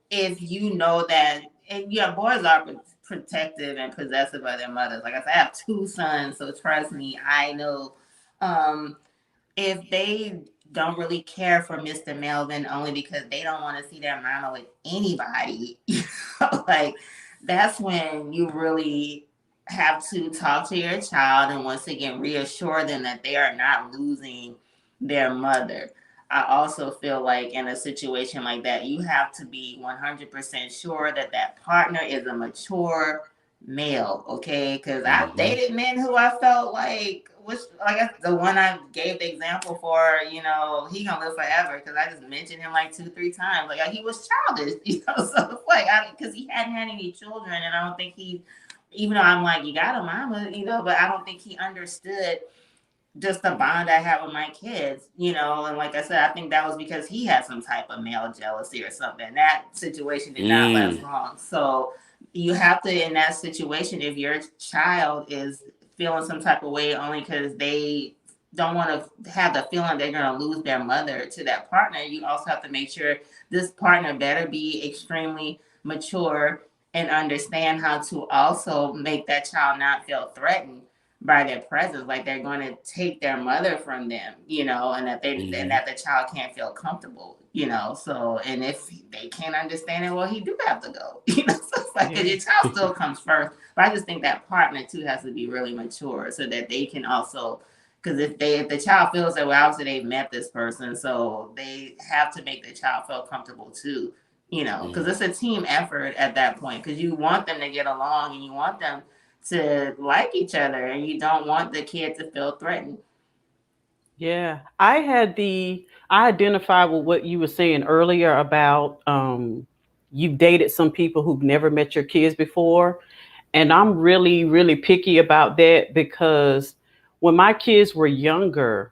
if you know that, and yeah, boys are protective and possessive of their mothers. Like I said, I have 2 sons, so trust me, I know. If they don't really care for Mr. Melvin only because they don't want to see their mama with anybody, like, that's when you really have to talk to your child and once again reassure them that they are not losing their mother. I also feel like in a situation like that, you have to be 100% sure that that partner is a mature male, okay? Because I've dated men who I felt like, the one I gave the example for, he gonna live forever because I just mentioned him like 2-3 times. Like, he was childish, so it's like, because he hadn't had any children, and I don't think even though I'm like, you got a mama, but I don't think he understood just the bond I have with my kids, and like I said, I think that was because he had some type of male jealousy or something. That situation did not last long. So you have to, in that situation, if your child is feeling some type of way only because they don't want to have the feeling they're going to lose their mother to that partner, you also have to make sure this partner better be extremely mature and understand how to also make that child not feel threatened by their presence, like they're going to take their mother from them, and that and that the child can't feel comfortable, So, and if they can't understand it, well, he do have to go, So it's like, your child still comes first. But I just think that partner too has to be really mature so that they can also, because if the child feels that, well, obviously they've met this person, so they have to make the child feel comfortable too, because it's a team effort at that point. Because you want them to get along and you want them to like each other, and you don't want the kid to feel threatened. Yeah, I identified with what you were saying earlier about you've dated some people who've never met your kids before, and I'm really, really picky about that because when my kids were younger,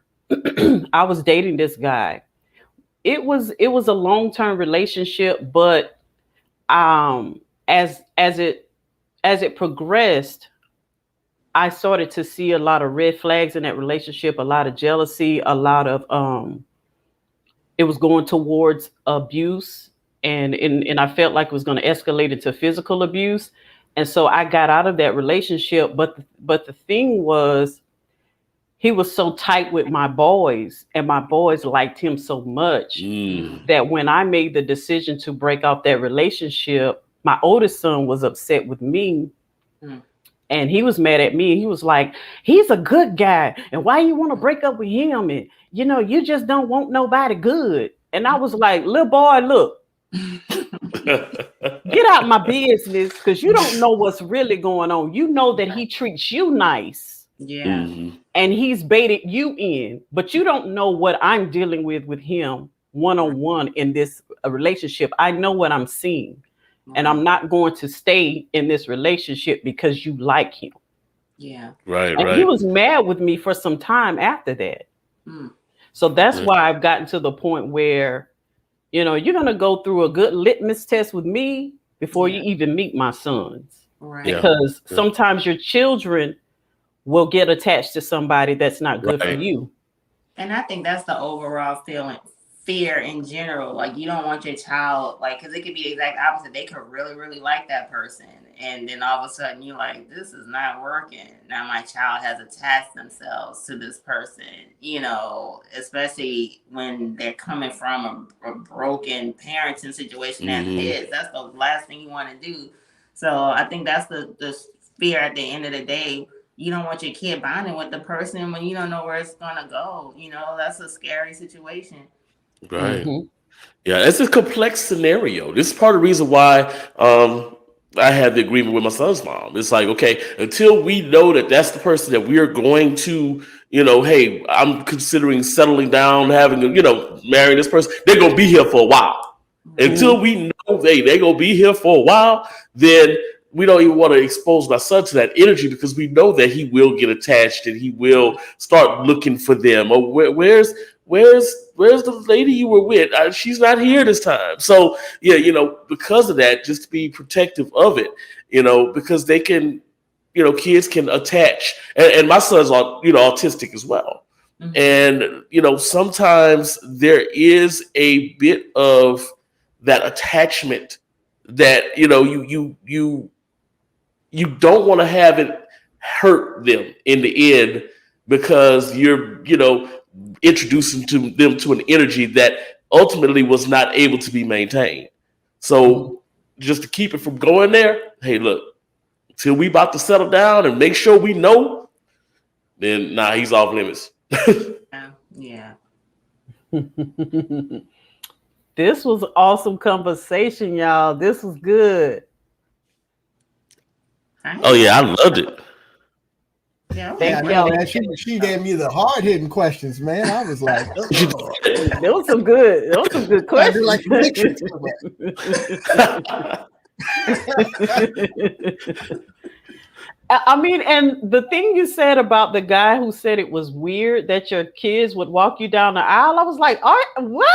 I was dating this guy. It was a long-term relationship, but as it progressed, I started to see a lot of red flags in that relationship, a lot of jealousy, a lot of it was going towards abuse, and I felt like it was going to escalate into physical abuse. And so I got out of that relationship, but the thing was, he was so tight with my boys, and my boys liked him so much that when I made the decision to break off that relationship, my oldest son was upset with me. And he was mad at me. He was like, he's a good guy, and why you want to break up with him? And you just don't want nobody good. And I was like, little boy, look, get out my business, because you don't know what's really going on. You know that he treats you nice. Yeah. And he's baited you in, but you don't know what I'm dealing with him one-on-one in this relationship. I know what I'm seeing. And I'm not going to stay in this relationship because you like him. Yeah. Right. He was mad with me for some time after that. So that's why I've gotten to the point where, you're going to go through a good litmus test with me before you even meet my sons. Right. Because sometimes your children will get attached to somebody that's not good for you. And I think that's the overall fear in general. Like, you don't want your child, like, because it could be the exact opposite. They could really, really like that person, and then all of a sudden you're like, this is not working. Now my child has attached themselves to this person, especially when they're coming from a broken parenting situation as is. That's the last thing you want to do. So I think that's the fear at the end of the day. You don't want your kid bonding with the person when you don't know where it's gonna go. That's a scary situation. Right. Yeah, it's a complex scenario. This is part of the reason why I had the agreement with my son's mom. It's like, okay, until we know that that's the person that we are going to, hey, I'm considering settling down, having, marrying this person, they're going to be here for a while. Until we know they're going to be here for a while, then we don't even want to expose my son to that energy, because we know that he will get attached and he will start looking for them. Or where's the lady you were with? She's not here this time. So yeah, because of that, just to be protective of it, because they can, kids can attach, and my son's autistic as well. And sometimes there is a bit of that attachment that you don't want to have it hurt them in the end, because you're introducing them to an energy that ultimately was not able to be maintained. So just to keep it from going there, hey, look, till we about to settle down and make sure we know, then he's off limits. Yeah. This was awesome conversation, y'all. This was good. Oh yeah, I loved it. Yeah, man, she gave me the hard hitting questions, man. I was like, there was some good questions. Like I mean, and the thing you said about the guy who said it was weird that your kids would walk you down the aisle, I was like, what?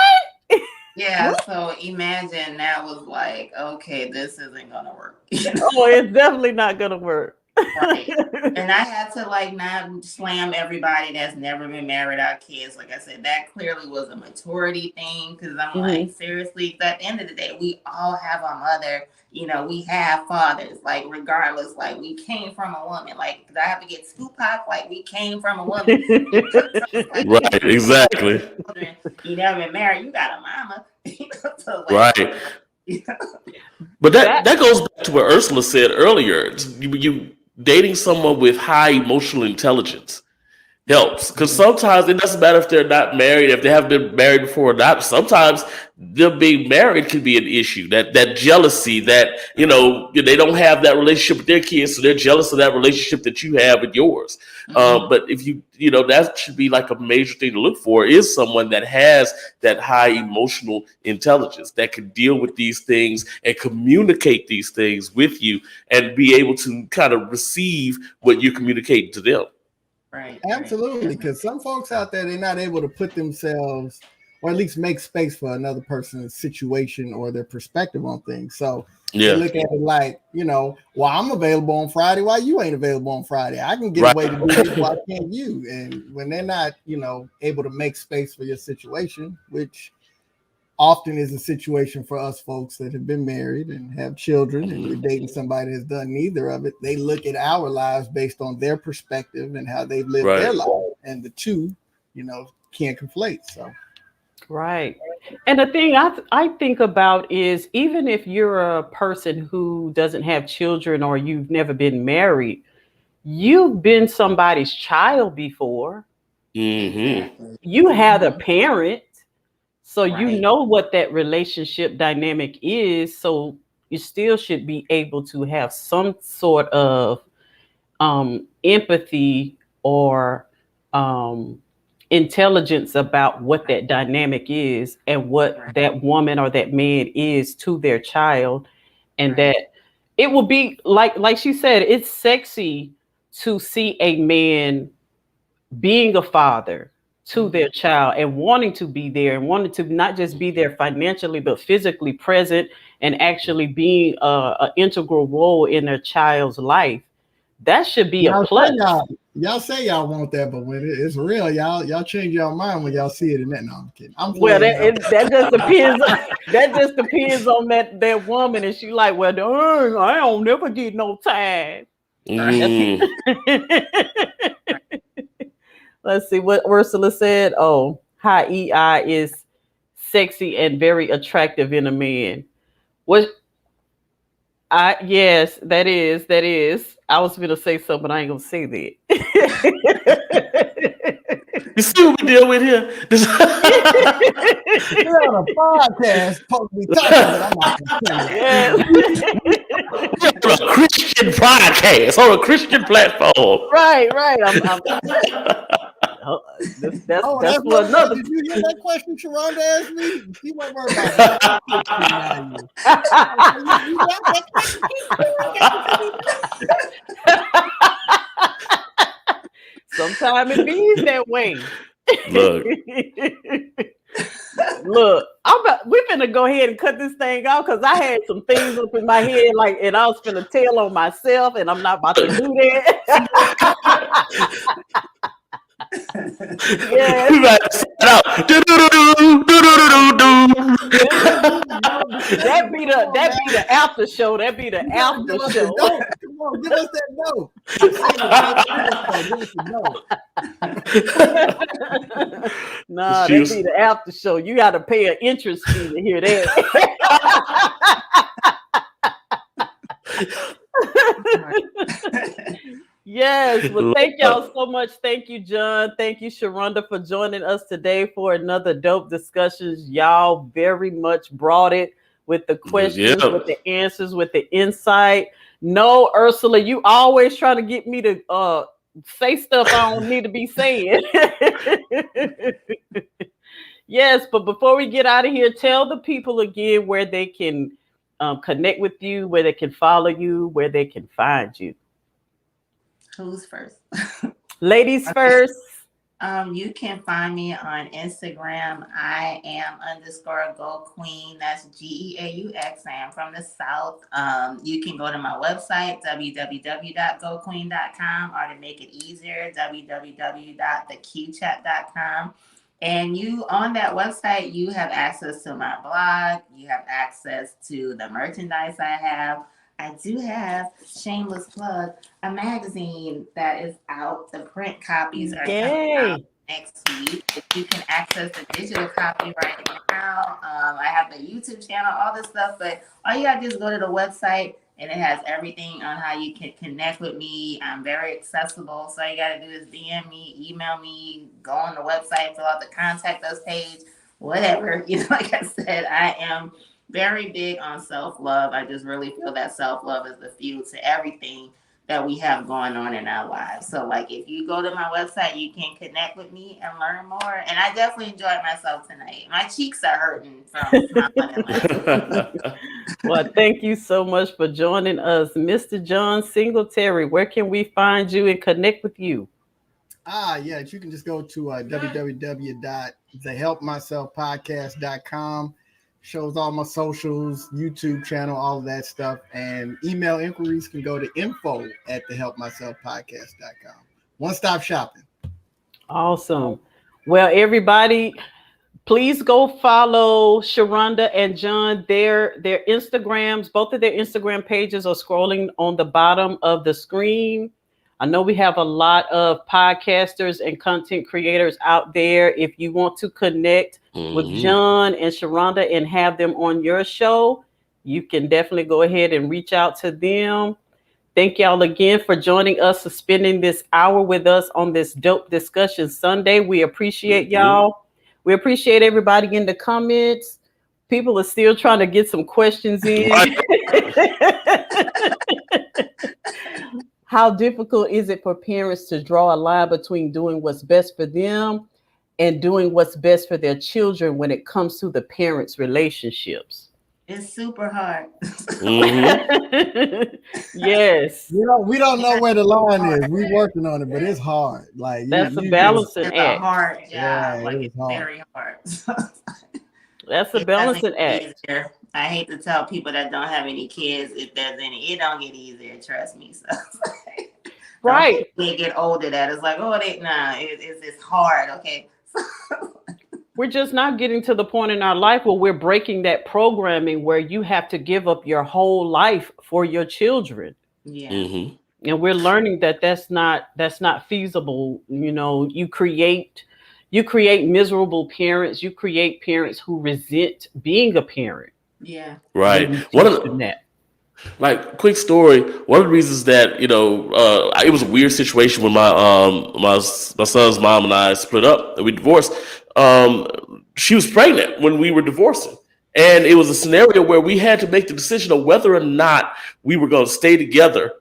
Yeah, so imagine that was like, okay, this isn't gonna work. Oh, it's definitely not gonna work. Right. And I had to not slam everybody that's never been married our kids. Like I said, that clearly was a maturity thing, because I'm like, seriously, at the end of the day, we all have a mother, we have fathers, like regardless, like we came from a woman. Like, did I have to get scoop pop? Like, we came from a woman. Right, exactly. You never been married, you got a mama. So, right. But that goes back to what Ursula said earlier. You dating someone with high emotional intelligence helps, because sometimes it doesn't matter if they're not married, if they haven't been married before or not. Sometimes them being married can be an issue. That jealousy, that they don't have that relationship with their kids, so they're jealous of that relationship that you have with yours. But if that should be like a major thing to look for, is someone that has that high emotional intelligence, that can deal with these things and communicate these things with you, and be able to kind of receive what you communicate to them. Right. Absolutely, because some folks out there, they're not able to put themselves, or at least make space for another person's situation or their perspective on things. So they look at it like, well, I'm available on Friday. Why you ain't available on Friday? I can get away to do this. Why can't you? And when they're not, able to make space for your situation, which often is a situation for us folks that have been married and have children, and we're dating somebody that's done neither of it. They look at our lives based on their perspective and how they've lived their life, and the two, can't conflate. So, right. And the thing I think about is, even if you're a person who doesn't have children or you've never been married, you've been somebody's child before. You had a parent. So you know what that relationship dynamic is. So you still should be able to have some sort of empathy or intelligence about what that dynamic is, and what that woman or that man is to their child. And that it will be like she said, it's sexy to see a man being a father to their child and wanting to be there, and wanting to not just be there financially, but physically present, and actually being an integral role in their child's life. That should be a plus. Y'all say y'all want that, but when it's real, y'all change your mind when y'all see it in that. No, I'm kidding. Well, that just depends. That just depends on that woman. And she like, well, I don't never get no time. Let's see what Ursula said. Oh, high EI is sexy and very attractive in a man. Yes, that is. I was gonna say something, but I ain't gonna say that. You see what we deal with here? You're on a podcast, supposed to be talking, but I'm not. A Christian podcast on a Christian platform. Right. That's what another. Did you hear that question Sharonda asked me? She won't worry about Sometimes it be that way. Look. Look, we finna go ahead and cut this thing off because I had some things up in my head, like, and I was finna tell on myself, and I'm not about to do that. Yeah. That be the after show. That be the after show. Come on, give us that note. Nah, that be the after show. You got to pay an interest fee to hear that. Yes, well, thank y'all so much. Thank you, John. Thank you, Sharonda, for joining us today for another dope discussions. Y'all very much brought it with the questions, with the answers, with the insight. No, Ursula, you always trying to get me to say stuff I don't need to be saying. Yes, but before we get out of here, tell the people again where they can connect with you, where they can follow you, where they can find you. Who's first? Ladies first. You can find me on Instagram. I am _Go Queen. That's GEAUX. I am from the South. You can go to my website, www.goqueen.com, or to make it easier, www.theqchat.com. And you, on that website, you have access to my blog. You have access to the merchandise I have. I do have, shameless plug, a magazine that is out. The print copies are coming out next week. If you can access the digital copy right now. I have the YouTube channel, all this stuff, but all you gotta do is go to the website and it has everything on how you can connect with me. I'm very accessible. So all you gotta do is DM me, email me, go on the website, fill out the contact us page, whatever. You know, like I said, I am very big on self-love. I just really feel that self-love is the fuel to everything that we have going on in our lives. So like if you go to my website, you can connect with me and learn more. And I definitely enjoyed myself tonight. My cheeks are hurting from smiling. Well, thank you so much for joining us. Mr. John Singletary, where can we find you and connect with you? You can just go to www.thehelpmyselfpodcast.com. Shows all my socials, YouTube channel, all of that stuff. And email inquiries can go to info@thehelpmyselfpodcast.com. One-stop shopping. Awesome. Well, everybody, please go follow Sharonda and John. Their Instagrams, both of their Instagram pages are scrolling on the bottom of the screen. I know we have a lot of podcasters and content creators out there. If you want to connect with John and Sharonda and have them on your show, you can definitely go ahead and reach out to them. Thank y'all again for joining us, for spending this hour with us on this dope discussion Sunday. We appreciate y'all. We appreciate everybody in the comments. People are still trying to get some questions in. How difficult is it for parents to draw a line between doing what's best for them and doing what's best for their children when it comes to the parents' relationships? It's super hard. Yes. We don't know where the line is. We're working on it, but it's hard. Like that's a balancing act. It's a hard job. Yeah, it's very hard. That's a balancing act. I hate to tell people that don't have any kids, if there's any, it don't get easier. Trust me. So, right. They get older. That it's like, it's hard. Okay. We're just not getting to the point in our life where we're breaking that programming where you have to give up your whole life for your children. Yeah. And we're learning that that's not feasible. You know, you create miserable parents. You create parents who resent being a parent. Yeah. Right. One of the, like, quick story. One of the reasons that, it was a weird situation when my son's mom and I split up and we divorced. She was pregnant when we were divorcing. And it was a scenario where we had to make the decision of whether or not we were going to stay together,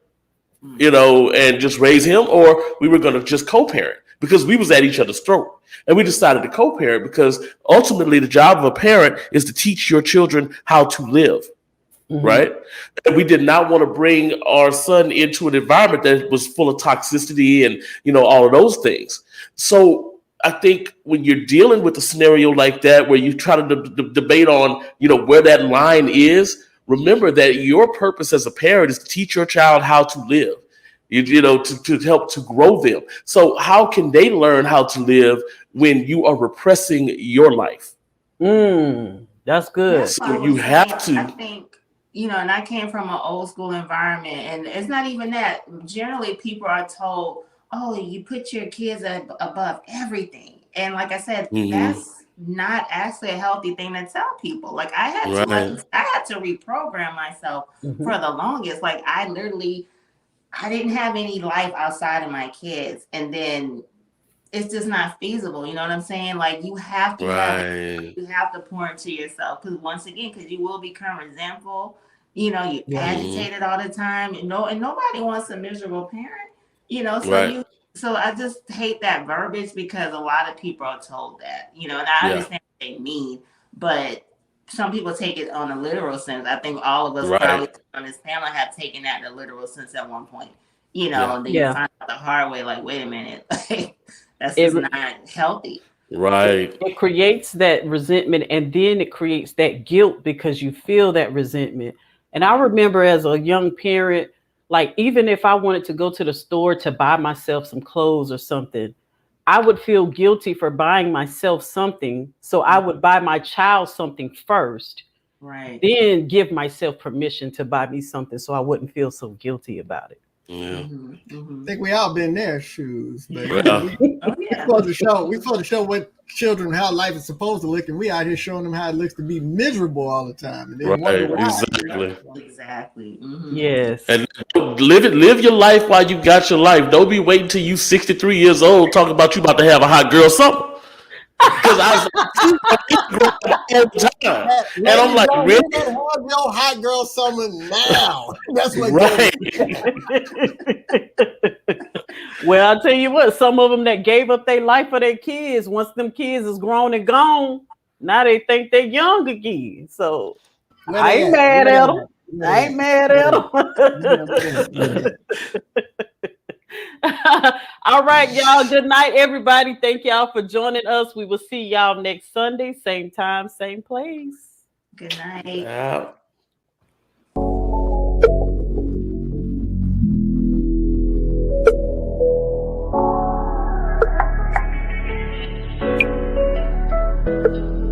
and just raise him, or we were going to just co-parent, because we was at each other's throat. And we decided to co-parent because ultimately the job of a parent is to teach your children how to live. Right. And we did not want to bring our son into an environment that was full of toxicity and, all of those things. So I think when you're dealing with a scenario like that, where you try to debate on, where that line is, remember that your purpose as a parent is to teach your child how to live, to help to grow them. So how can they learn how to live when you are repressing your life? That's good. So you have to. I think, and I came from an old school environment, and it's not even that. Generally, people are told, oh, you put your kids above everything. And like I said, that's not actually a healthy thing to tell people. Like I had to reprogram myself for the longest. Like I didn't have any life outside of my kids. And then it's just not feasible. You know what I'm saying? Like you have to you have to pour into yourself, because once again, because you will become resentful. You agitated all the time. And nobody wants a miserable parent. So I just hate that verbiage, because a lot of people are told that. And I understand what they mean, but some people take it on a literal sense. I think all of us probably on this panel have taken that in a literal sense at one point. And then you find out the hard way, like, wait a minute, that's just not healthy. Right. It creates that resentment, and then it creates that guilt because you feel that resentment. And I remember as a young parent, like even if I wanted to go to the store to buy myself some clothes or something, I would feel guilty for buying myself something. So I would buy my child something first, then give myself permission to buy me something so I wouldn't feel so guilty about it. Yeah. I think we all been there shoes, but we supposed to show what children, how life is supposed to look, and we out here showing them how it looks to be miserable all the time. And they wonder why. Exactly. Yes. And live your life while you got your life. Don't be waiting till you 63 years old talking about you about to have a hot girl summer. Because I was all the time. And I'm like, really? Have your hot girl summer now. That's what Well, I'll tell you what, some of them that gave up their life for their kids, once them kids is grown and gone, now they think they're young again. So I ain't mad at them. I ain't mad at them. All right, y'all. Good night, everybody. Thank y'all for joining us. We will see y'all next Sunday, same time, same place. Good night. Yeah. Thank you.